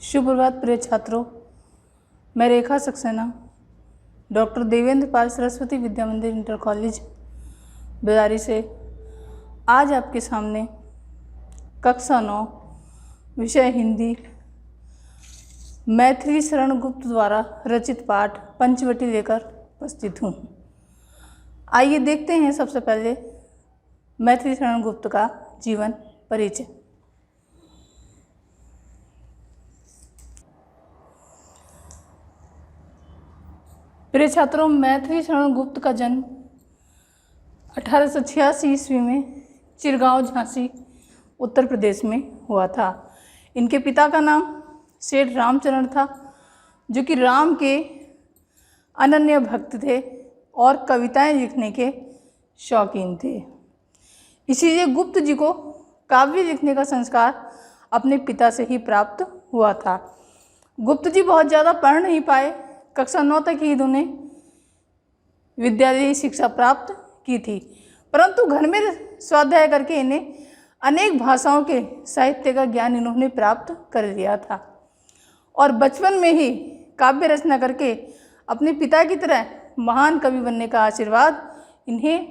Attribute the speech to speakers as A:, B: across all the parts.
A: शुभ प्रभात प्रिय छात्रों, मैं रेखा सक्सेना डॉक्टर देवेंद्र पाल सरस्वती विद्या मंदिर इंटर कॉलेज बेदारी से आज आपके सामने कक्षा 9 विषय हिंदी मैथिली शरण गुप्त द्वारा रचित पाठ पंचवटी लेकर उपस्थित हूँ। आइए देखते हैं सबसे पहले मैथिली शरण गुप्त का जीवन परिचय। प्रिय छात्रों, मैथिली शरण गुप्त का जन्म 1886 ईस्वी में चिरगांव झांसी उत्तर प्रदेश में हुआ था। इनके पिता का नाम सेठ रामचरण था, जो कि राम के अनन्य भक्त थे और कविताएं लिखने के शौकीन थे। इसीलिए गुप्त जी को काव्य लिखने का संस्कार अपने पिता से ही प्राप्त हुआ था। गुप्त जी बहुत ज़्यादा पढ़ नहीं पाए। कक्षा 9 तक ही इन्होंने विद्यालयी शिक्षा प्राप्त की थी, परंतु घर में स्वाध्याय करके इन्हें अनेक भाषाओं के साहित्य का ज्ञान इन्होंने प्राप्त कर लिया था और बचपन में ही काव्य रचना करके अपने पिता की तरह महान कवि बनने का आशीर्वाद इन्हें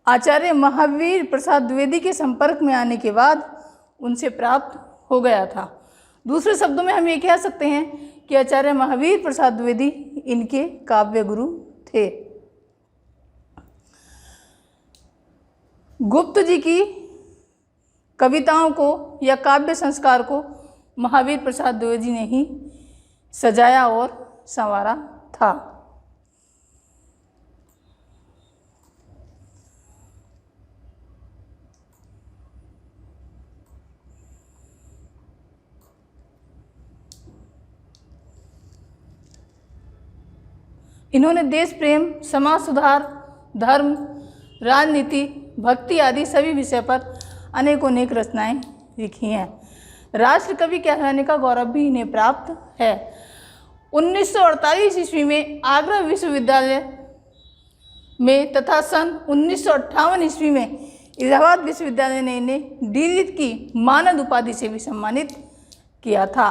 A: आचार्य महावीर प्रसाद द्विवेदी के संपर्क में आने के बाद उनसे प्राप्त हो गया था। दूसरे शब्दों में हम ये कह सकते हैं कि आचार्य महावीर प्रसाद द्विवेदी इनके काव्य गुरु थे। गुप्त जी की कविताओं को या काव्य संस्कार को महावीर प्रसाद द्विवेदी ने ही सजाया और संवारा था। इन्होंने देश प्रेम, समाज सुधार, धर्म, राजनीति, भक्ति आदि सभी विषय पर अनेक रचनाएं लिखी हैं। राष्ट्र कवि कहलाने का गौरव भी इन्हें प्राप्त है। 1948 ईस्वी में आगरा विश्वविद्यालय में तथा सन 1958 ईस्वी में इलाहाबाद विश्वविद्यालय ने इन्हें डी.लिट की मानद उपाधि से भी सम्मानित किया था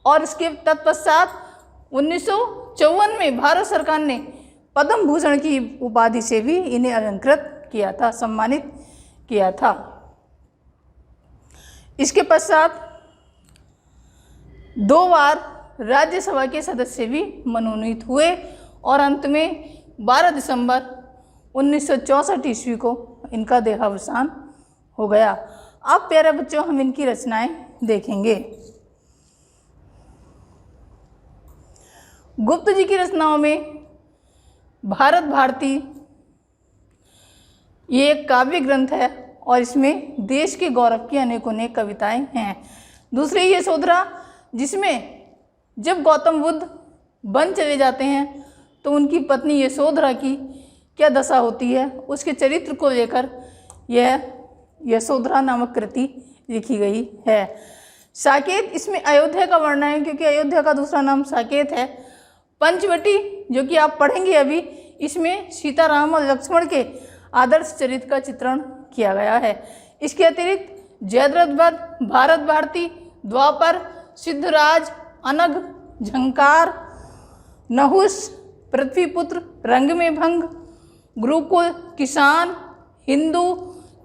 A: और इसके तत्पश्चात 1954 में भारत सरकार ने पद्म भूषण की उपाधि से भी इन्हें अलंकृत किया था, सम्मानित किया था। इसके पश्चात 2 बार राज्यसभा के सदस्य भी मनोनीत हुए और अंत में 12 दिसंबर 1964 ईस्वी को इनका देहावसान हो गया। अब प्यारे बच्चों, हम इनकी रचनाएं देखेंगे। गुप्त जी की रचनाओं में भारत भारती ये एक काव्य ग्रंथ है और इसमें देश के गौरव की अनेक कविताएं हैं। दूसरी यशोधरा, जिसमें जब गौतम बुद्ध वन चले जाते हैं तो उनकी पत्नी यशोधरा की क्या दशा होती है, उसके चरित्र को लेकर यह यशोधरा नामक कृति लिखी गई है। साकेत, इसमें अयोध्या का वर्णन है क्योंकि अयोध्या का दूसरा नाम साकेत है। पंचवटी, जो कि आप पढ़ेंगे अभी, इसमें सीताराम और लक्ष्मण के आदर्श चरित्र का चित्रण किया गया है। इसके अतिरिक्त जयद्रथ वध, भारत भारती, द्वापर, सिद्धराज, अनघ, झंकार, नहुस, पृथ्वीपुत्र, रंग में भंग, गुरुकुल, किसान, हिंदू,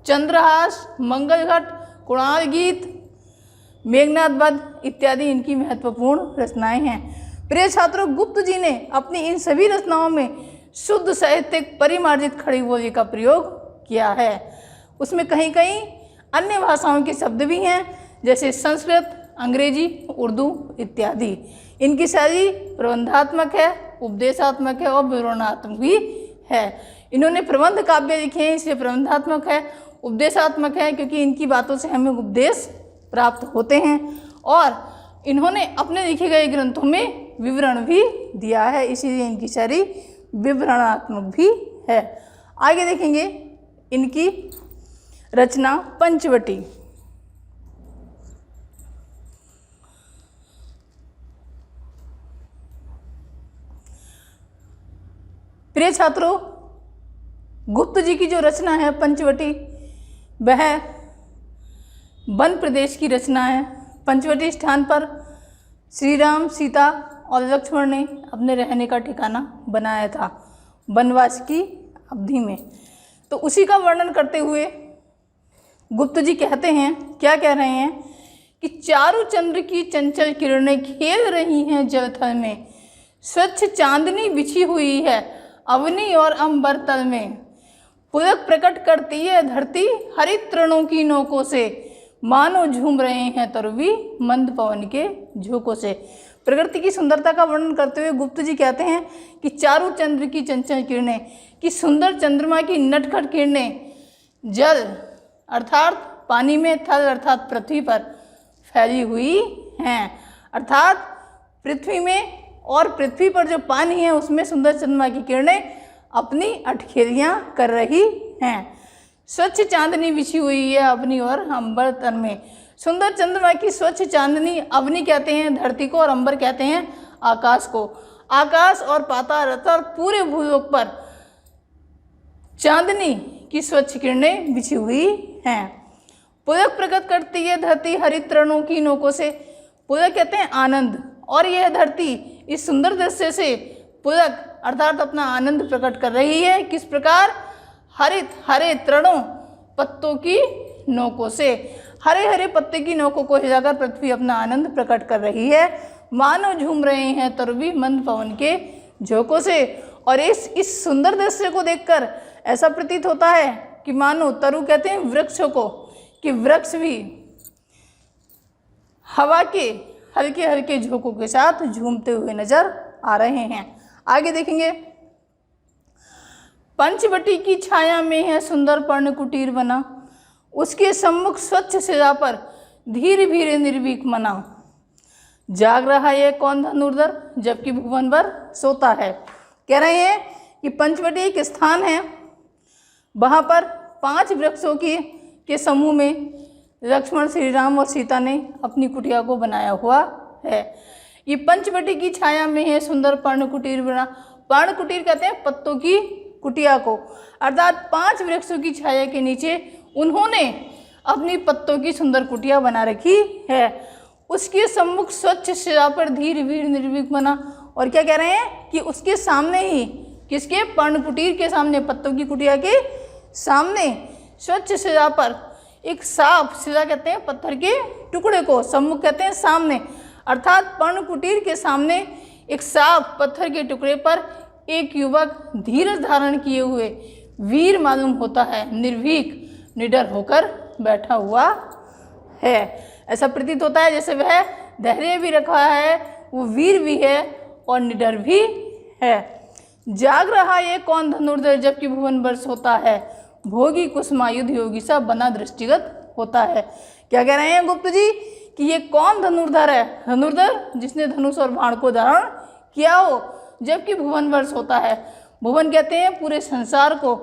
A: चंद्रहास, मंगलघट, कुणाल गीत, मेघनाद वध इत्यादि इनकी महत्वपूर्ण रचनाएं हैं। प्रिय छात्रों, गुप्त जी ने अपनी इन सभी रचनाओं में शुद्ध साहित्यिक परिमार्जित खड़ी बोली का प्रयोग किया है। उसमें कहीं कहीं अन्य भाषाओं के शब्द भी हैं, जैसे संस्कृत, अंग्रेजी, उर्दू इत्यादि। इनकी शैली प्रबंधात्मक है, उपदेशात्मक है और विवरणात्मक भी है। इन्होंने प्रबंध काव्य लिखे हैं, इसलिए प्रबंधात्मक है। उपदेशात्मक है क्योंकि इनकी बातों से हमें उपदेश प्राप्त होते हैं और इन्होंने अपने लिखे गए ग्रंथों में विवरण भी दिया है, इसीलिए इनकी शैली विवरणात्मक भी है। आगे देखेंगे इनकी रचना पंचवटी। प्रिय छात्रों, गुप्त जी की जो रचना है पंचवटी, वह वन प्रदेश की रचना है। पंचवटी स्थान पर श्री राम, सीता और लक्ष्मण ने अपने रहने का ठिकाना बनाया था वनवास की अवधि में। तो उसी का वर्णन करते हुए गुप्त जी कहते हैं, क्या कह रहे हैं कि चारु चंद्र की चंचल किरणें खेल रही हैं जलथल में, स्वच्छ चांदनी बिछी हुई है अवनी और अंबर तल में, पुलक प्रकट करती है धरती हरित तृणों की नोकों से, मानो झूम रहे हैं तरुवी मंद पवन के झोंकों से। प्रकृति की सुंदरता का वर्णन करते हुए गुप्त जी कहते हैं कि चारु चंद्र की चंचल किरणें, कि सुंदर चंद्रमा की नटखट किरणें जल अर्थात पानी में, थल अर्थात पृथ्वी पर फैली हुई हैं। अर्थात पृथ्वी में और पृथ्वी पर जो पानी है उसमें सुंदर चंद्रमा की किरणें अपनी अठखेलियाँ कर रही हैं। स्वच्छ चांदनी बिछी हुई है अवनी और अंबर तल में। सुंदर चंद्रमा की स्वच्छ चांदनी, अवनी कहते हैं धरती को और अंबर कहते हैं आकाश को। आकाश और पाताल अर्थात पूरे भूलोक पर चांदनी की स्वच्छ किरणें बिछी हुई हैं। पुलक प्रकट करती है धरती हरित तृणों की नोकों से। पुलक कहते हैं आनंद, और यह धरती इस सुंदर दृश्य से पुलक अर्थात अपना आनंद प्रकट कर रही है। किस प्रकार? हरित हरे तृणों पत्तों की नोकों से, हरे हरे पत्ते की नोकों को हिलाकर पृथ्वी अपना आनंद प्रकट कर रही है, मानो झूम रहे हैं तरुवी मंद पवन के झोंकों से। और इस सुंदर दृश्य को देखकर ऐसा प्रतीत होता है कि मानो, तरु कहते हैं वृक्षों को, कि वृक्ष भी हवा के हल्के हल्के झोंकों के साथ झूमते हुए नजर आ रहे हैं। आगे देखेंगे, पंचवटी की छाया में है सुंदर पर्ण कुटीर बना, उसके सम्मुख स्वच्छ शिला पर धीरे धीरे निर्भीक मना, जाग रहा है कौन धनुर्धर जबकि भुवन भर सोता है। कह रहे हैं कि पंचवटी एक स्थान है, वहाँ पर 5 वृक्षों के समूह में लक्ष्मण, श्री राम और सीता ने अपनी कुटिया को बनाया हुआ है। ये पंचवटी की छाया में है सुंदर पर्ण कुटीर बना। पर्ण कुटीर कहते हैं पत्तों की कुटिया को, अर्थात 5 वृक्षों की छाया के नीचे उन्होंने अपनी पत्तों की सुंदर कुटिया बना रखी है। उसके सम्मुख स्वच्छ शिला पर धीरे धीरे निर्भीक बना। और क्या कह रहे हैं कि उसके सामने ही, किसके? पर्ण कुटीर के सामने, पत्तों की कुटिया के सामने स्वच्छ शिला पर एक साफ, शिला कहते हैं पत्थर के टुकड़े को, सम्मुख कहते हैं सामने, अर्थात पर्ण कुटीर के सामने एक साफ पत्थर के टुकड़े पर एक युवक धीरज धारण किए हुए वीर मालूम होता है, निर्भीक निडर होकर बैठा हुआ है। ऐसा प्रतीत होता है जैसे वह धैर्य भी रखा है, वो वीर भी है और निडर भी है। जाग रहा ये कौन धनुर्धर जबकि भुवन भर सोता है, भोगी कुसुमायुध योगी सा बना दृष्टिगत होता है। क्या कह रहे हैं गुप्त जी कि ये कौन धनुर्धर है? धनुर्धर जिसने धनुष और बाण को धारण किया हो जबकि भुवन भर सोता है। भुवन कहते हैं पूरे संसार को।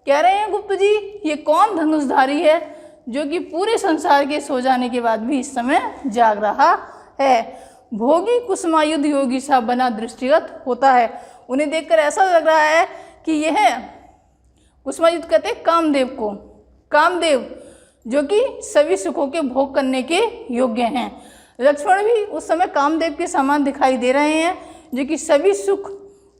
A: कह रहे हैं गुप्त जी ये कौन धनुषधारी है जो कि पूरे संसार के सो जाने के बाद भी इस समय जाग रहा है। भोगी कुसुमायुध योगी सा बना दृष्टिगत होता है। उन्हें देखकर ऐसा लग रहा है कि यह, कुसुमायुध कहते हैं कामदेव को, कामदेव जो कि सभी सुखों के भोग करने के योग्य हैं। लक्ष्मण भी उस समय कामदेव के समान दिखाई दे रहे हैं जो कि सभी सुख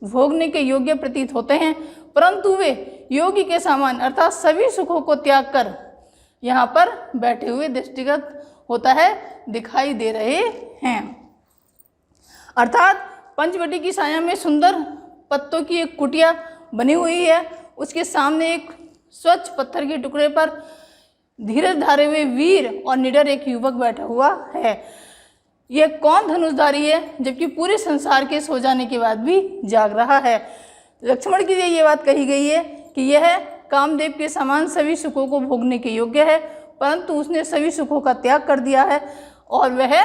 A: भोगने के योग्य प्रतीत होते हैं, परंतु वे योगी के समान अर्थात सभी सुखों को त्याग कर यहाँ पर बैठे हुए दृष्टिगत होता है, दिखाई दे रहे हैं। अर्थात पंचवटी की छाया में सुंदर पत्तों की एक कुटिया बनी हुई है, उसके सामने एक स्वच्छ पत्थर के टुकड़े पर धीरज धारे हुए वीर और निडर एक युवक बैठा हुआ है। यह कौन धनुषधारी है जबकि पूरे संसार के सो जाने के बाद भी जाग रहा है? लक्ष्मण के लिए ये बात कही गई है कि यह कामदेव के समान सभी सुखों को भोगने के योग्य है, परंतु उसने सभी सुखों का त्याग कर दिया है और वह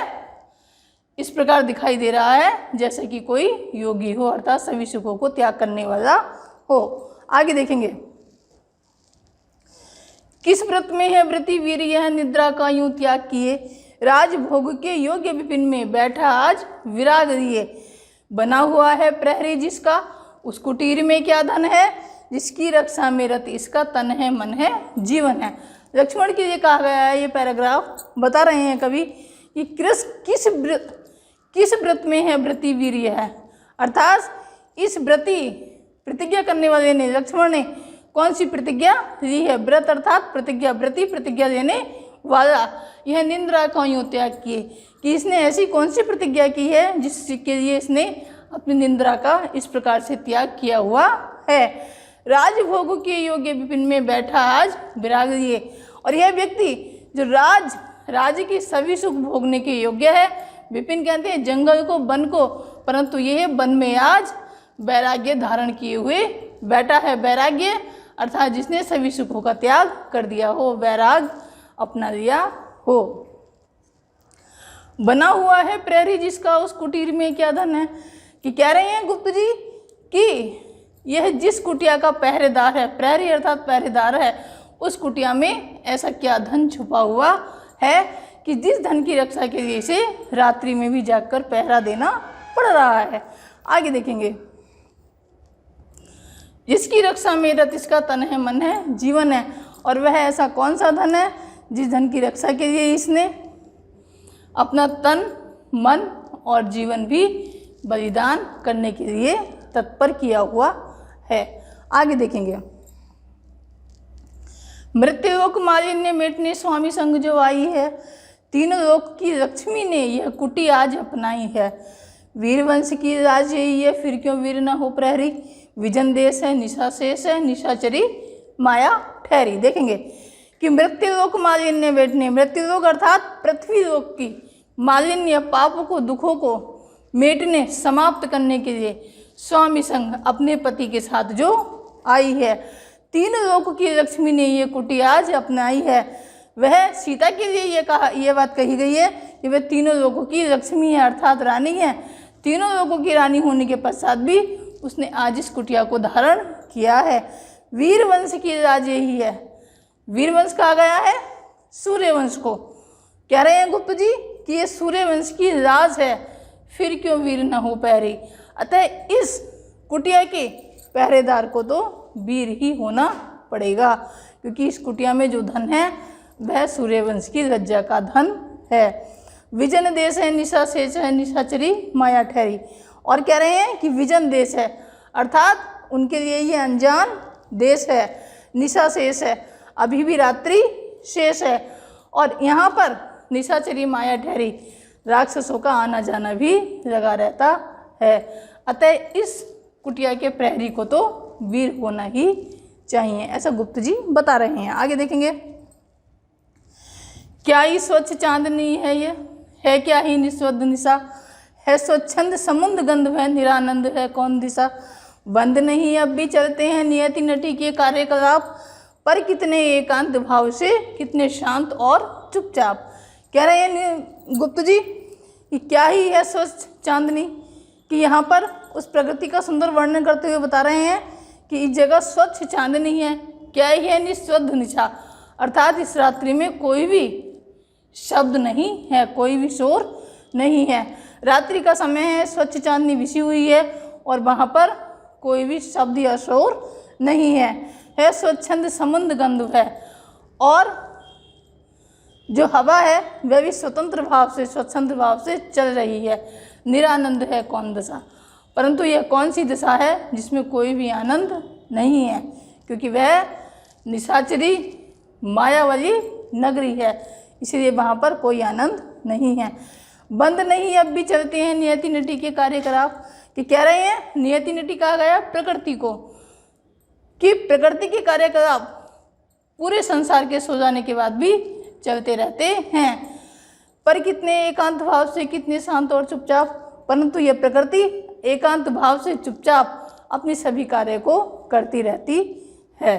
A: इस प्रकार दिखाई दे रहा है जैसे कि कोई योगी हो, अर्थात सभी सुखों को त्याग करने वाला हो। आगे देखेंगे, किस व्रत में है व्रति वीर यह निद्रा का यूं त्याग किए, राजभोग के योग्य विपिन में बैठा आज विराग लिए, बना हुआ है प्रहरी जिसका उस कुटीर में क्या धन है, जिसकी रक्षा में रत इसका तन है मन है जीवन है। लक्ष्मण के लिए कहा गया है, ये पैराग्राफ बता रहे हैं कवि कि किस व्रत में है व्रति वीर्य है, अर्थात इस व्रति प्रतिज्ञा करने वाले ने, लक्ष्मण ने कौन सी प्रतिज्ञा ली है। व्रत अर्थात प्रतिज्ञा, व्रति प्रतिज्ञा देने वाला। यह निंद्रा क्यों त्याग किए, कि इसने ऐसी कौन सी प्रतिज्ञा की है जिसके लिए इसने अपनी निंद्रा का इस प्रकार से त्याग किया हुआ है। राजभोग के योग्य विपिन में बैठा आज विराग लिए, और यह व्यक्ति जो राज्य की सभी सुख भोगने के योग्य है, विपिन कहते हैं जंगल को, वन को, परंतु यह वन में आज वैराग्य धारण किए हुए बैठा है। वैराग्य अर्थात जिसने सभी सुखों का त्याग कर दिया हो, वैराग अपना लिया हो। बना हुआ है प्रहरी जिसका उस कुटीर में क्या धन है, कि कह रहे हैं गुप्त जी कि यह जिस कुटिया का पहरेदार है, प्रहरी अर्थात पहरेदार है, उस कुटिया में ऐसा क्या धन छुपा हुआ है कि जिस धन की रक्षा के लिए इसे रात्रि में भी जागकर पहरा देना पड़ रहा है। आगे देखेंगे, जिसकी रक्षा में रत इसका तन है, मन है, जीवन है, और वह ऐसा कौन सा धन है जिस धन की रक्षा के लिए इसने अपना तन, मन और जीवन भी बलिदान करने के लिए तत्पर किया हुआ है। आगे देखेंगे, मृत्युलोक मालिन्य मेटने स्वामी संग जो आई है, तीनों लोक की लक्ष्मी ने यह कुटी आज अपनाई है। वीरवंश की राज यही है, फिर क्यों वीर न हो प्रहरी, विजन देश है, निशा शेष है, निशाचरी माया ठहरी। देखेंगे कि मृत्युलोक मालिन्य मेटने, मृत्युलोक अर्थात पृथ्वी लोक की मालिन्य, पापों को, दुखों को मेटने, समाप्त करने के लिए स्वामी संग अपने पति के साथ जो आई है। तीनों लोक की लक्ष्मी ने ये कुटी आज अपनाई है। वह सीता के लिए ये बात कही गई है कि वह तीनों लोगों की लक्ष्मी है, अर्थात रानी है। तीनों लोगों की रानी होने के पश्चात भी उसने आज इस कुटिया को धारण किया है। वीरवंश की राज यही है। वीरवंश कहा गया है सूर्यवंश को। कह रहे हैं गुप्त जी कि ये सूर्यवंश की राज है, फिर क्यों वीर न हो पहरे। अतः इस कुटिया के पहरेदार को तो वीर ही होना पड़ेगा, क्योंकि इस कुटिया में जो धन है वह सूर्यवंश की लज्जा का धन है। विजन देश है, निशा शेष है, निशाचरी माया ठहरी। और कह रहे हैं कि विजन देश है, अर्थात उनके लिए ये अनजान देश है। निशा शेष है, अभी भी रात्रि शेष है, और यहाँ पर निशाचरी माया ठहरी, राक्षसों का आना जाना भी लगा रहता है। अतः इस कुटिया के प्रहरी को तो वीर होना ही चाहिए, ऐसा गुप्त जी बता रहे हैं। आगे देखेंगे, क्या ही स्वच्छ चांदनी है, ये है क्या ही निस्वद्ध निशा, है स्वच्छंद समुद्र गंध है, निरानंद है कौन दिशा। बंद नहीं अब भी चलते हैं नियति नटी के कार्यकलाप, पर कितने एकांत भाव से, कितने शांत और चुपचाप। कह रहे हैं गुप्त जी कि क्या ही है स्वच्छ चांदनी, कि यहाँ पर उस प्रकृति का सुंदर वर्णन करते हुए बता रहे हैं कि इस जगह स्वच्छ चांदनी है। क्या ही है निस्वद्ध निशा, अर्थात इस रात्रि में कोई भी शब्द नहीं है, कोई भी शोर नहीं है। रात्रि का समय है, स्वच्छ चांदनी बिछी हुई है, और वहाँ पर कोई भी शब्द या शोर नहीं है स्वच्छंद समुद्र गंध है, और जो हवा है वह भी स्वतंत्र भाव से, स्वच्छंद भाव से चल रही है। निरानंद है कौन दशा, परंतु यह कौन सी दिशा है जिसमें कोई भी आनंद नहीं है, क्योंकि वह निशाचरी माया वाली नगरी है, इसलिए वहाँ पर कोई आनंद नहीं है। बंद नहीं अब भी चलते हैं नियति नटी के कार्यकलाप, कि कह रहे हैं नियति नटी कहा गया प्रकृति को, कि प्रकृति के कार्यकलाप पूरे संसार के सो जाने के बाद भी चलते रहते हैं, पर कितने एकांत भाव से, कितने शांत और चुपचाप। परंतु यह प्रकृति एकांत भाव से चुपचाप अपनी सभी कार्य को करती रहती है।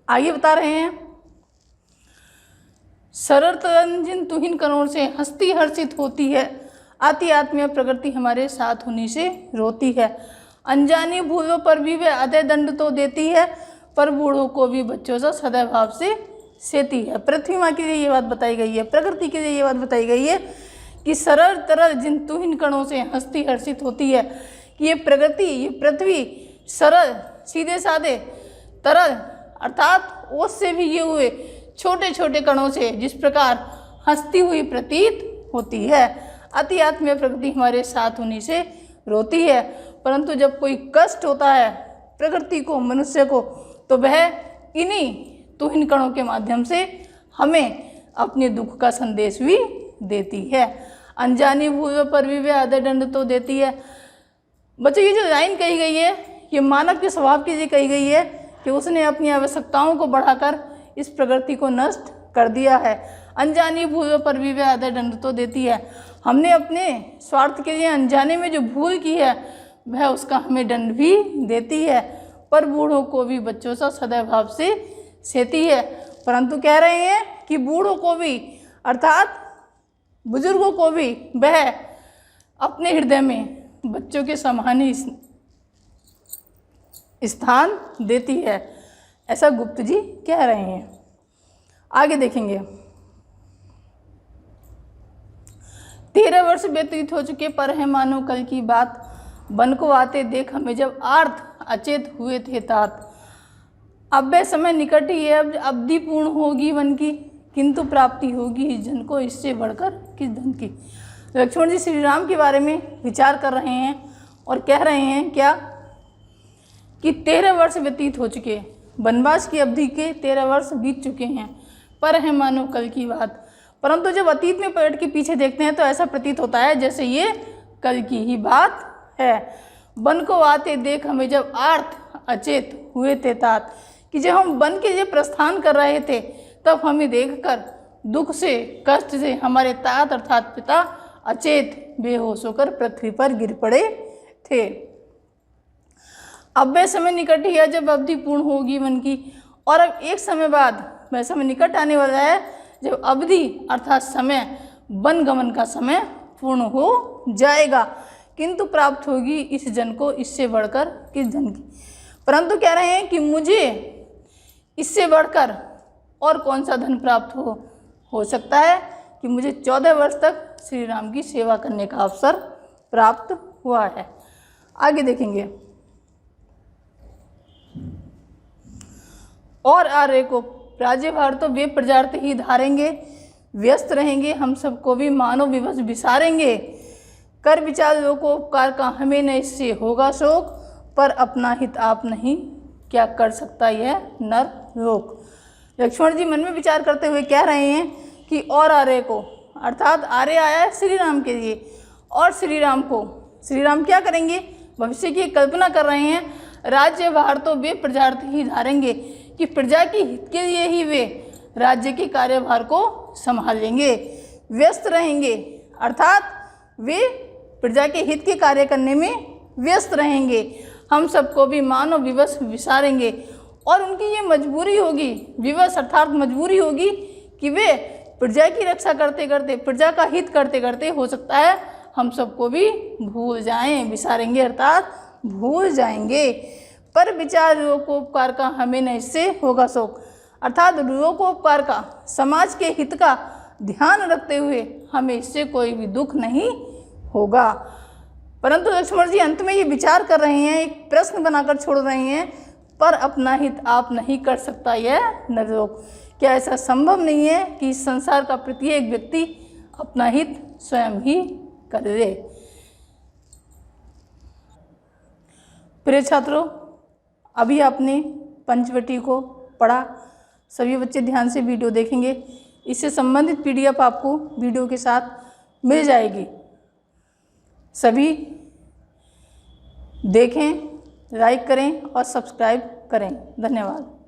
A: आगे बता रहे हैं, सरल तरंजिन तुहिन करोड़ से हंसती हर्षित होती है, आती आत्मीय प्रकृति हमारे साथ होने से रोती है। अनजानी भूलों पर भी वह अदय दंड तो देती है, पर बूढ़ों को भी बच्चों से सदैव भाव से सेती है। पृथ्वी माँ के लिए ये बात बताई गई है, प्रकृति के लिए ये बात बताई गई है कि कि सरल तरल जिन तुहिन कणों से हस्ती हर्षित होती है, कि ये प्रकृति, ये पृथ्वी सरल सीधे साधे तरल अर्थात ओस से भीगे हुए छोटे छोटे कणों से जिस प्रकार हंसती हुई प्रतीत होती है। अति आत्मीय प्रकृति हमारे साथ होने से रोती है, परंतु जब कोई कष्ट होता है प्रकृति को, मनुष्य को, तो वह इन्हीं तुहिन कणों के माध्यम से हमें अपने दुख का संदेश भी देती है। अनजानी भूल पर भी वह आदर दंड तो देती है। बच्चों ये जो लाइन कही गई है ये मानव के स्वभाव की कही गई है कि उसने अपनी आवश्यकताओं को बढ़ाकर इस प्रकृति को नष्ट कर दिया है। अनजानी भूल पर भी वह आदर दंड तो देती है। हमने अपने स्वार्थ के लिए अनजाने में जो भूल की है वह उसका हमें दंड भी देती है, पर बूढ़ों को भी बच्चों सा सदैव भाव से सेती है। परंतु कह रहे हैं कि बूढ़ों को भी अर्थात बुजुर्गों को भी वह अपने हृदय में बच्चों के समान ही स्थान देती है, ऐसा गुप्त जी कह रहे हैं। आगे देखेंगे। 13 वर्ष व्यतीत हो चुके पर है मानो कल की बात, वन को आते देख हमें जब आर्थ अचेत हुए थे तात। अब वह समय निकट ही है, अब अवधि पूर्ण होगी वन की, किंतु प्राप्ति होगी इस जन को इससे बढ़कर किस धन की। लक्ष्मण जी श्री राम के बारे में विचार कर रहे हैं और कह रहे हैं क्या कि 13 वर्ष व्यतीत हो चुके, वनवास की अवधि के 13 वर्ष बीत चुके हैं, पर है मानो कल की बात। परंतु जब अतीत में पलट के पीछे देखते हैं तो ऐसा प्रतीत होता है जैसे ये कल की ही बात है। वन को आते देख हमें जब आर्थ अचेत हुए थे तात, कि जब हम वन के लिए प्रस्थान कर रहे थे तब हमें देखकर दुख से, कष्ट से हमारे तात अर्थात पिता अचेत बेहोश होकर पृथ्वी पर गिर पड़े थे। अब वह समय निकट ही है जब अवधि पूर्ण होगी वन की, और अब एक समय बाद वह समय निकट आने वाला है जब अवधि अर्थात समय, वन गमन का समय पूर्ण हो जाएगा, किंतु प्राप्त होगी इस जन को इससे बढ़कर किस जन की। परंतु कह रहे हैं कि मुझे इससे बढ़कर और कौन सा धन प्राप्त हो सकता है कि मुझे 14 वर्ष तक श्री राम की सेवा करने का अवसर प्राप्त हुआ है। आगे देखेंगे। और आर्य को राज्यभार तो वे प्रजार्थ ही धारेंगे, व्यस्त रहेंगे हम सबको भी मानव विवश विसारेंगे। कर विचार लोकोपकार का हमें न इससे होगा शोक, पर अपना हित आप नहीं क्या कर सकता यह नर लोक। लक्ष्मण जी मन में विचार करते हुए कह रहे हैं कि और आर्य को अर्थात आर्य आया है श्री राम के लिए, और श्री राम को श्री राम क्या करेंगे, भविष्य की कल्पना कर रहे हैं। राज्य भार तो वे प्रजार्थ ही धारेंगे, कि प्रजा के हित के लिए ही वे राज्य के कार्यभार को संभालेंगे। व्यस्त रहेंगे अर्थात वे प्रजा के हित के कार्य करने में व्यस्त रहेंगे। हम सबको भी मानव विवश विसारेंगे, और उनकी ये मजबूरी होगी, विवश अर्थात मजबूरी होगी कि वे प्रजा की रक्षा करते करते, प्रजा का हित करते करते हो सकता है हम सबको भी भूल जाएं। विसारेंगे अर्थात भूल जाएंगे। पर विचार लोकोपकार का हमें न इससे होगा शोक, अर्थात लोकोपकार का, समाज के हित का ध्यान रखते हुए हमें इससे कोई भी दुख नहीं होगा। परंतु लक्ष्मण जी अंत में ये विचार कर रहे हैं, एक प्रश्न बनाकर छोड़ रहे हैं, पर अपना हित आप नहीं कर सकता यह नरलोक। क्या ऐसा संभव नहीं है कि इस संसार का प्रत्येक व्यक्ति अपना हित स्वयं ही कर ले। प्रिय छात्रों, अभी आपने पंचवटी को पढ़ा, सभी बच्चे ध्यान से वीडियो देखेंगे, इससे संबंधित पीडीएफ आपको वीडियो के साथ मिल जाएगी। सभी देखें, लाइक करें और सब्सक्राइब करें। धन्यवाद।